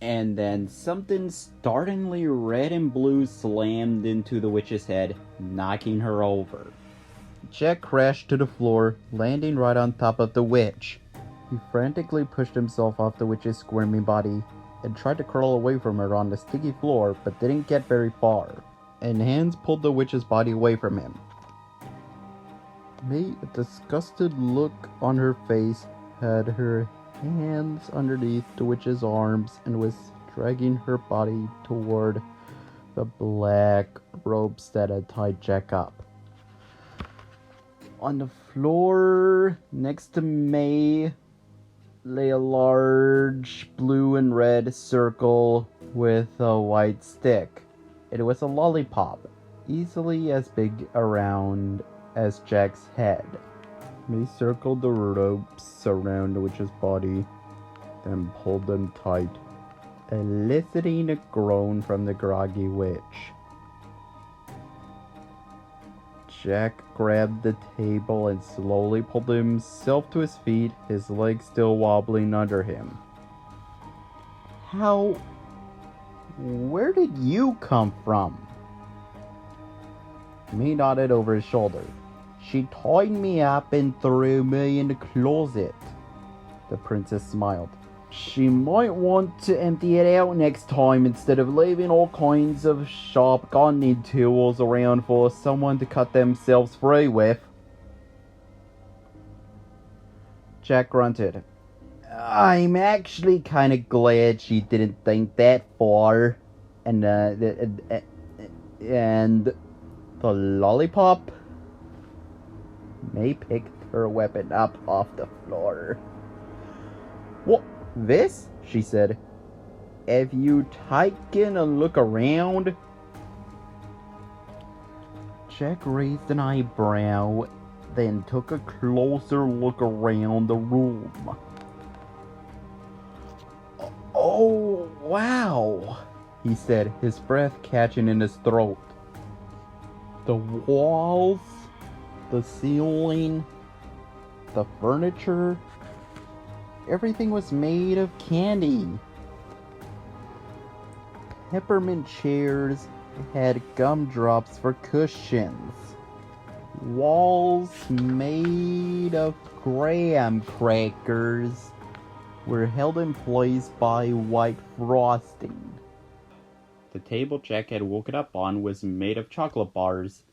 And then something startlingly red and blue slammed into the witch's head, knocking her over. Jack crashed to the floor, landing right on top of the witch. He frantically pushed himself off the witch's squirming body and tried to crawl away from her on the sticky floor, but didn't get very far, and Hans pulled the witch's body away from him. May, a disgusted look on her face, had her hands underneath the witch's arms and was dragging her body toward the black ropes that had tied Jack up. On the floor next to May lay a large blue and red circle with a white stick. It was a lollipop, easily as big around as Jack's head. May circled the ropes around the witch's body, then pulled them tight, eliciting a groan from the groggy witch. Jack grabbed the table and slowly pulled himself to his feet, his legs still wobbling under him. Where did you come from? May nodded over his shoulder. She tied me up and threw me in the closet. The princess smiled. She might want to empty it out next time instead of leaving all kinds of sharp gardening tools around for someone to cut themselves free with. Jack grunted. I'm actually kind of glad she didn't think that far. And the lollipop? May picked her weapon up off the floor. What? This? She said. Have you taken a look around? Jack raised an eyebrow, then took a closer look around the room. Oh, wow, he said, his breath catching in his throat. The walls, the ceiling, the furniture, everything was made of candy. Peppermint chairs had gumdrops for cushions. Walls made of graham crackers were held in place by white frosting. The table Jack had woken up on was made of chocolate bars.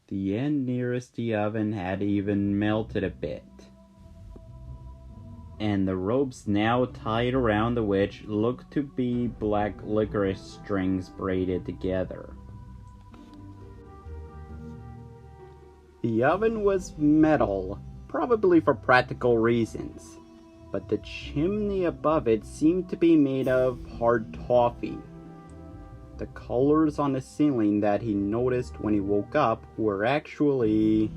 The end nearest the oven had even melted a bit. And the ropes now tied around the witch looked to be black licorice strings braided together. The oven was metal, probably for practical reasons, but the chimney above it seemed to be made of hard toffee. The colors on the ceiling that he noticed when he woke up were actually...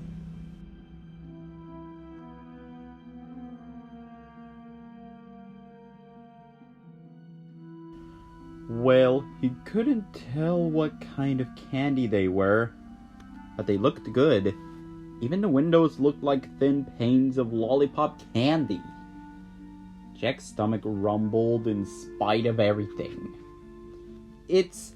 well, he couldn't tell what kind of candy they were, but they looked good. Even the windows looked like thin panes of lollipop candy. Jack's stomach rumbled in spite of everything. It's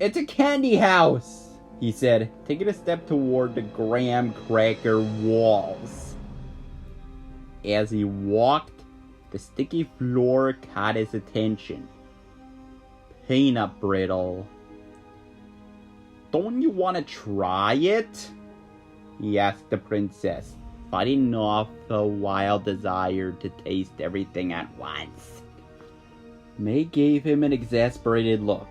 a candy house, he said, taking a step toward the graham cracker walls. As he walked, the sticky floor caught his attention. Peanut brittle. Don't you want to try it? He asked the princess, fighting off a wild desire to taste everything at once. May gave him an exasperated look.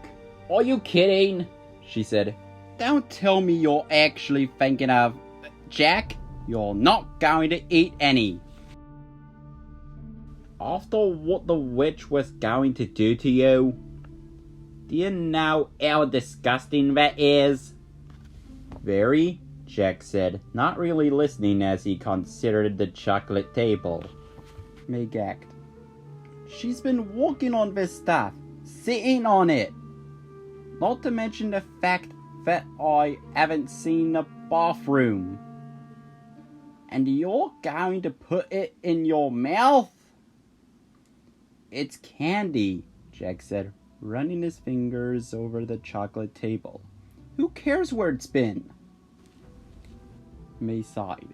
Are you kidding? She said. Don't tell me you're actually thinking of... Jack, you're not going to eat any. After what the witch was going to do to you, do you know how disgusting that is? Very, Jack said, not really listening as he considered the chocolate table. May gagged. She's been walking on this stuff, sitting on it. Not to mention the fact that I haven't seen the bathroom. And you're going to put it in your mouth? It's candy, Jack said, running his fingers over the chocolate table. Who cares where it's been? May sighed.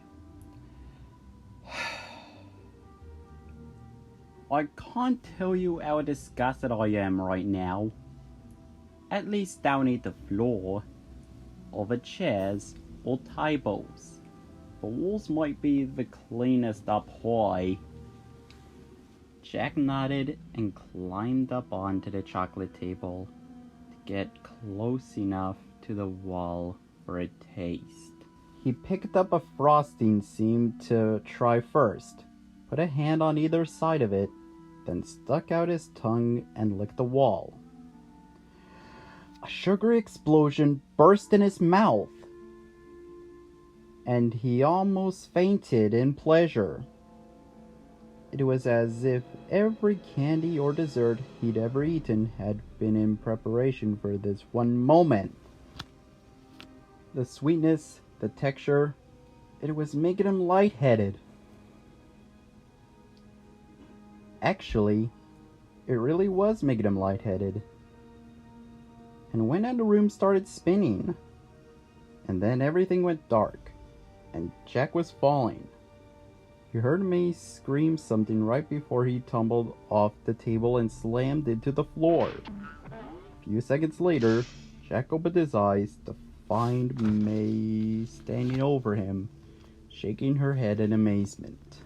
I can't tell you how disgusted I am right now. At least down at the floor, or the chairs, or tables. The walls might be the cleanest up high. Jack nodded and climbed up onto the chocolate table to get close enough to the wall for a taste. He picked up a frosting seam to try first, put a hand on either side of it, then stuck out his tongue and licked the wall. A sugary explosion burst in his mouth, and he almost fainted in pleasure. It was as if every candy or dessert he'd ever eaten had been in preparation for this one moment. The sweetness, the texture, it was making him lightheaded. Actually, it really was making him lightheaded. And when the room started spinning, and then everything went dark, and Jack was falling. He heard May scream something right before he tumbled off the table and slammed into the floor. A few seconds later, Jack opened his eyes to find May standing over him, shaking her head in amazement.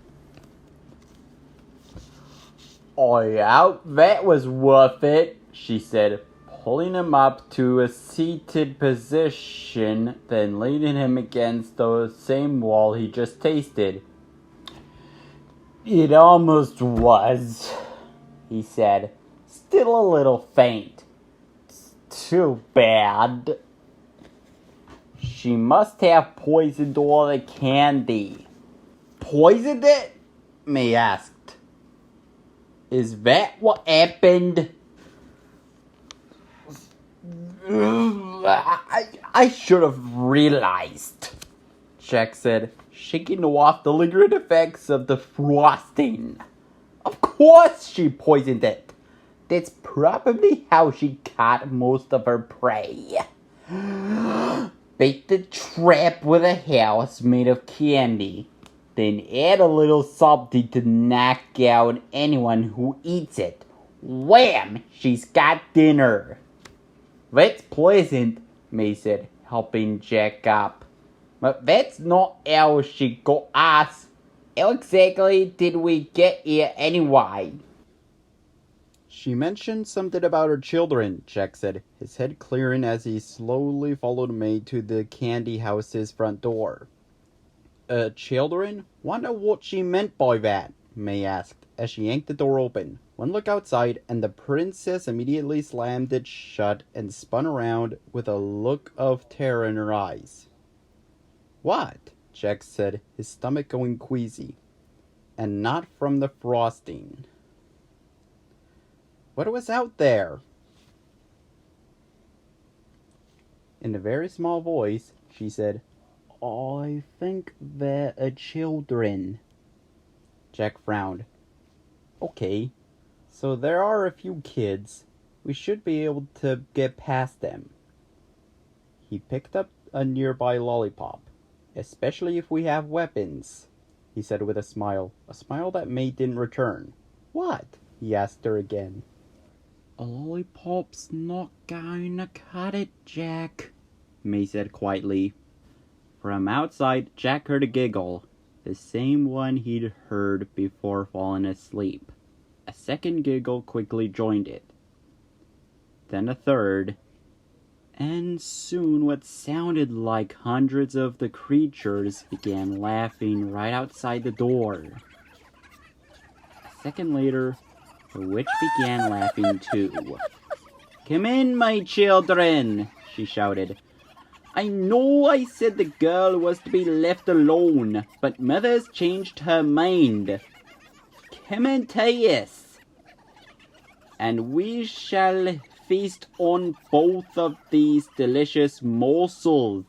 "Oh yeah, that was worth it," she said, pulling him up to a seated position, then leaning him against the same wall he just tasted. "It almost was," he said, still a little faint. "It's too bad." "She must have poisoned all the candy." "Poisoned it?" May asked. "Is that what happened?" I should have realized," Jack said, shaking off the lingering effects of the frosting. "Of course she poisoned it. That's probably how she caught most of her prey. Bait the trap with a house made of candy, then add a little something to knock out anyone who eats it. Wham! She's got dinner." "That's pleasant," May said, helping Jack up. "But that's not how she got us. How exactly did we get here anyway?" "She mentioned something about her children," Jack said, his head clearing as he slowly followed May to the candy house's front door. Children? Wonder what she meant by that," May asked, as she yanked the door open. One look outside, and the princess immediately slammed it shut and spun around with a look of terror in her eyes. "What?" Jack said, his stomach going queasy. "And not from the frosting." "What was out there?" In a very small voice, she said, "I think they're children." Jack frowned. "Okay, so there are a few kids. We should be able to get past them." He picked up a nearby lollipop. "Especially if we have weapons," he said with a smile that May didn't return. "What?" he asked her again. "A lollipop's not going to cut it, Jack," May said quietly. From outside, Jack heard a giggle, the same one he'd heard before falling asleep. A second giggle quickly joined it. Then a third, and soon what sounded like hundreds of the creatures began laughing right outside the door. A second later, the witch began laughing too. "Come in, my children," she shouted. "I know I said the girl was to be left alone, but Mother's changed her mind. Come and taste, and we shall feast on both of these delicious morsels."